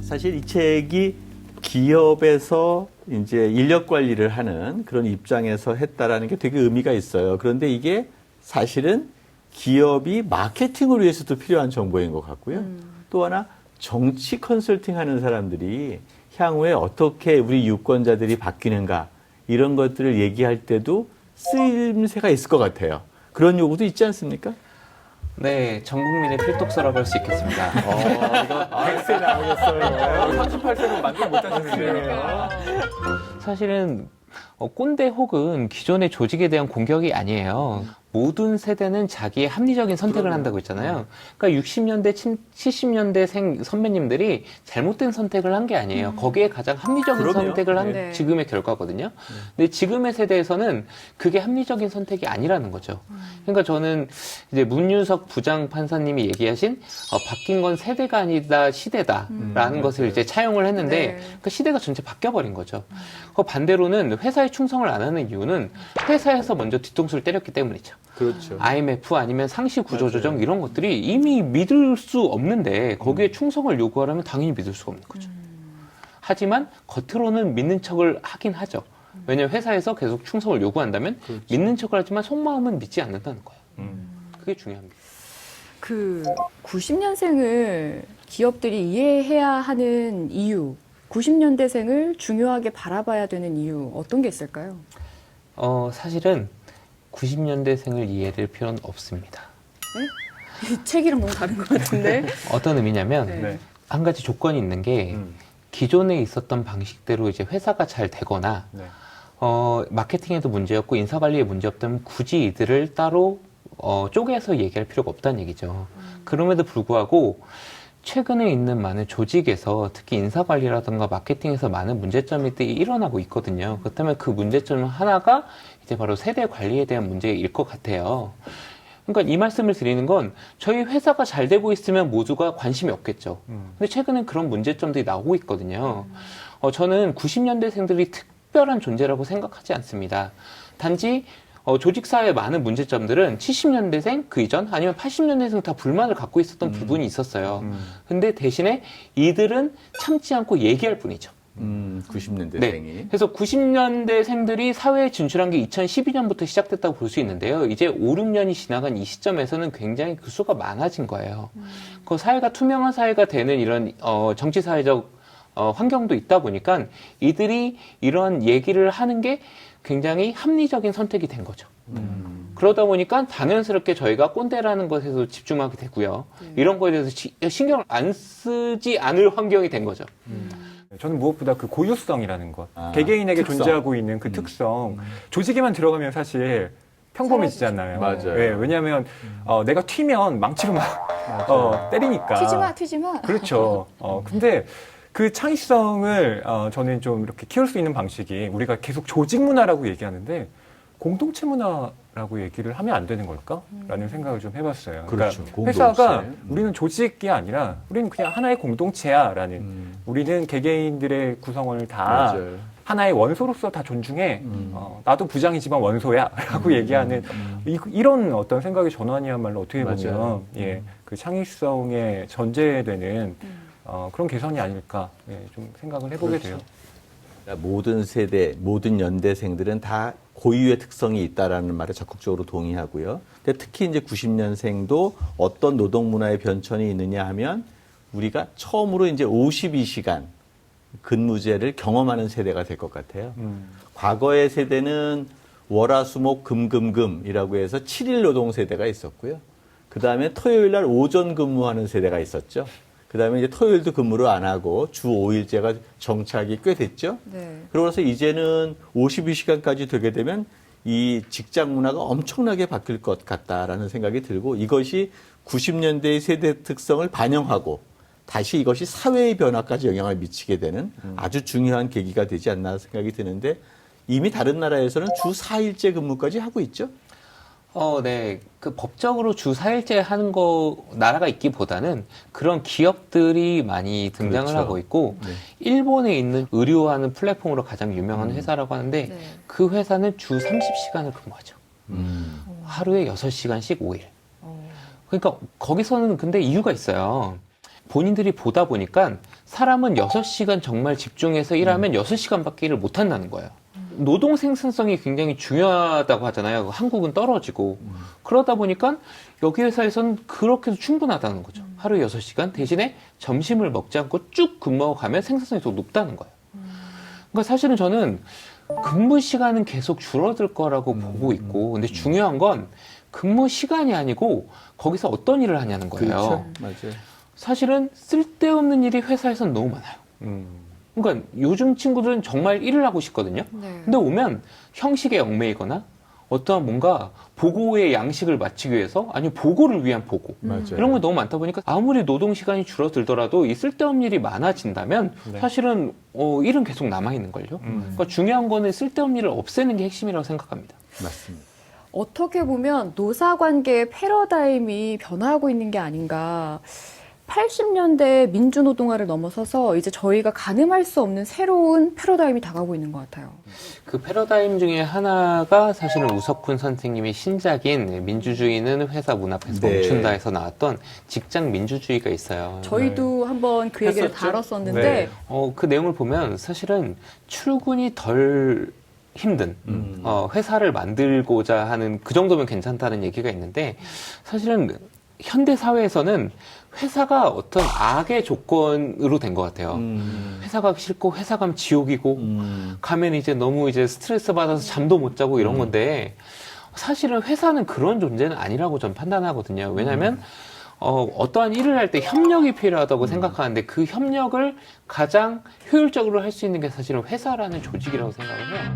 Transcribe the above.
사실 이 책이 기업에서 이제 인력 관리를 하는 그런 입장에서 했다라는 게 되게 의미가 있어요. 그런데 이게 사실은 기업이 마케팅을 위해서도 필요한 정보인 것 같고요. 또 하나 정치 컨설팅 하는 사람들이 향후에 어떻게 우리 유권자들이 바뀌는가 이런 것들을 얘기할 때도 쓰임새가 있을 것 같아요. 그런 요구도 있지 않습니까? 네, 전 국민의 필독서라고 할 수 있겠습니다. 이거 100세 나오겠어요. 38세는 만족 못하셨네요. 사실은 꼰대 혹은 기존의 조직에 대한 공격이 아니에요. 모든 세대는 자기의 합리적인 선택을 한다고 했잖아요. 그러니까 60년대, 70년대생 선배님들이 잘못된 선택을 한 게 아니에요. 거기에 가장 합리적인 그럼요. 선택을 한 네. 지금의 결과거든요. 근데 지금의 세대에서는 그게 합리적인 선택이 아니라는 거죠. 그러니까 저는 이제 문윤석 부장 판사님이 얘기하신 바뀐 건 세대가 아니다 시대다라는 것을 이제 차용을 했는데 네. 그 시대가 전체 바뀌어버린 거죠. 그 반대로는 회사에 충성을 안 하는 이유는 회사에서 먼저 뒤통수를 때렸기 때문이죠. 그렇죠. IMF 아니면 상시 구조조정 이런 것들이 이미 믿을 수 없는데 거기에 충성을 요구하려면 당연히 믿을 수가 없는 거죠. 하지만 겉으로는 믿는 척을 하긴 하죠. 왜냐하면 회사에서 계속 충성을 요구한다면 그렇죠. 믿는 척을 하지만 속마음은 믿지 않는다는 거예요. 그게 중요합니다. 그 90년생을 기업들이 이해해야 하는 이유, 90년대생을 중요하게 바라봐야 되는 이유 어떤 게 있을까요? 사실은 90년대생을 이해할 필요는 없습니다. 이 책이랑 너무 다른 것 같은데. 어떤 의미냐면 네. 네. 한 가지 조건이 있는 게 기존에 있었던 방식대로 이제 회사가 잘 되거나 네. 마케팅에도 문제였고 인사관리에 문제없다면 굳이 이들을 따로 쪼개서 얘기할 필요가 없다는 얘기죠. 그럼에도 불구하고 최근에 있는 많은 조직에서 특히 인사관리라든가 마케팅에서 많은 문제점들이 일어나고 있거든요. 그렇다면 그 문제점 하나가 이제 바로 세대 관리에 대한 문제일 것 같아요. 그러니까 이 말씀을 드리는 건 저희 회사가 잘 되고 있으면 모두가 관심이 없겠죠. 근데 최근에 그런 문제점들이 나오고 있거든요. 저는 90년대생들이 특별한 존재라고 생각하지 않습니다. 단지 조직사회의 많은 문제점들은 70년대생 그 이전 아니면 80년대생 다 불만을 갖고 있었던 부분이 있었어요. 근데 대신에 이들은 참지 않고 얘기할 뿐이죠. 90년대생이. 네. 그래서 90년대생들이 사회에 진출한 게 2012년부터 시작됐다고 볼 수 있는데요. 이제 5, 6년이 지나간 이 시점에서는 굉장히 그 수가 많아진 거예요. 그 사회가 투명한 사회가 되는 이런 정치사회적 환경도 있다 보니까 이들이 이런 얘기를 하는 게 굉장히 합리적인 선택이 된 거죠. 그러다 보니까 당연스럽게 저희가 꼰대라는 것에서 집중하게 되고요. 이런 거에 대해서 신경을 안 쓰지 않을 환경이 된 거죠. 저는 무엇보다 그 고유성이라는 것, 아, 개개인에게 특성. 존재하고 있는 그 특성, 조직에만 들어가면 사실 평범해지잖아요. 맞아요. 네, 왜냐하면 내가 튀면 망치로 막 때리니까. 튀지 마. 그렇죠. 근데 그 창의성을 저는 좀 이렇게 키울 수 있는 방식이 우리가 계속 조직 문화라고 얘기하는데 공동체 문화라고 얘기를 하면 안 되는 걸까? 라는 생각을 좀 해봤어요. 그렇죠. 그러니까 회사가 공동체. 우리는 조직이 아니라 우리는 그냥 하나의 공동체야 라는 우리는 개개인들의 구성원을 다 맞아요. 하나의 원소로서 다 존중해. 나도 부장이지만 원소야 라고 얘기하는 이런 어떤 생각의 전환이야말로 어떻게 보면 맞아요. 예, 그 창의성에 전제되는 그런 개선이 아닐까 예, 좀 생각을 해보게 그렇죠. 돼요. 그러니까 모든 세대, 모든 연대생들은 다 고유의 특성이 있다라는 말에 적극적으로 동의하고요. 근데 특히 이제 90년생도 어떤 노동 문화의 변천이 있느냐 하면 우리가 처음으로 이제 52시간 근무제를 경험하는 세대가 될 것 같아요. 과거의 세대는 월화수목 금금금이라고 해서 7일 노동 세대가 있었고요. 그 다음에 토요일 날 오전 근무하는 세대가 있었죠. 그 다음에 이제 토요일도 근무를 안 하고 주 5일제가 정착이 꽤 됐죠. 네. 그러고서 이제는 52시간까지 되게 되면 이 직장 문화가 엄청나게 바뀔 것 같다라는 생각이 들고 이것이 90년대의 세대 특성을 반영하고 다시 이것이 사회의 변화까지 영향을 미치게 되는 아주 중요한 계기가 되지 않나 생각이 드는데 이미 다른 나라에서는 주 4일제 근무까지 하고 있죠. 네. 그 법적으로 주 4일제 하는 나라가 있기보다는 그런 기업들이 많이 등장을 그렇죠. 하고 있고, 네. 일본에 있는 의료하는 플랫폼으로 가장 유명한 회사라고 하는데, 네. 그 회사는 주 30시간을 근무하죠. 하루에 6시간씩 5일. 그러니까 거기서는 근데 이유가 있어요. 본인들이 보다 보니까 사람은 6시간 정말 집중해서 일하면 6시간밖에 일을 못 한다는 거예요. 노동 생산성이 굉장히 중요하다고 하잖아요. 한국은 떨어지고. 그러다 보니까 여기 회사에서는 그렇게 해도 충분하다는 거죠. 하루에 6시간 대신에 점심을 먹지 않고 쭉 근무하고 가면 생산성이 더 높다는 거예요. 그러니까 사실은 저는 근무 시간은 계속 줄어들 거라고 보고 있고, 근데 중요한 건 근무 시간이 아니고 거기서 어떤 일을 하냐는 거예요. 그렇죠. 맞아요. 사실은 쓸데없는 일이 회사에서는 너무 많아요. 그러니까 요즘 친구들은 정말 일을 하고 싶거든요. 네. 근데 오면 형식에 얽매이거나 어떠한 뭔가 보고의 양식을 마치기 위해서 아니면 보고를 위한 보고 맞아요. 이런 거 너무 많다 보니까 아무리 노동 시간이 줄어들더라도 이 쓸데없는 일이 많아진다면 네. 사실은 일은 계속 남아 있는 걸요. 그러니까 중요한 거는 쓸데없는 일을 없애는 게 핵심이라고 생각합니다. 맞습니다. 어떻게 보면 노사관계의 패러다임이 변화하고 있는 게 아닌가. 80년대 민주노동화를 넘어서서 이제 저희가 가늠할 수 없는 새로운 패러다임이 다가오고 있는 것 같아요. 그 패러다임 중에 하나가 사실은 우석훈 선생님의 신작인 민주주의는 회사 문 앞에서 네. 멈춘다에서 나왔던 직장 민주주의가 있어요. 저희도 한번 그 얘기를 했었죠? 다뤘었는데 네. 그 내용을 보면 사실은 출근이 덜 힘든 회사를 만들고자 하는 그 정도면 괜찮다는 얘기가 있는데 사실은 현대 사회에서는 회사가 어떤 악의 조건으로 된 것 같아요. 회사 가기 싫고 회사 가면 지옥이고 가면 이제 너무 이제 스트레스 받아서 잠도 못 자고 이런 건데 사실은 회사는 그런 존재는 아니라고 전 판단하거든요. 왜냐하면 어떠한 일을 할 때 협력이 필요하다고 생각하는데 그 협력을 가장 효율적으로 할 수 있는 게 사실은 회사라는 조직이라고 생각을 해요.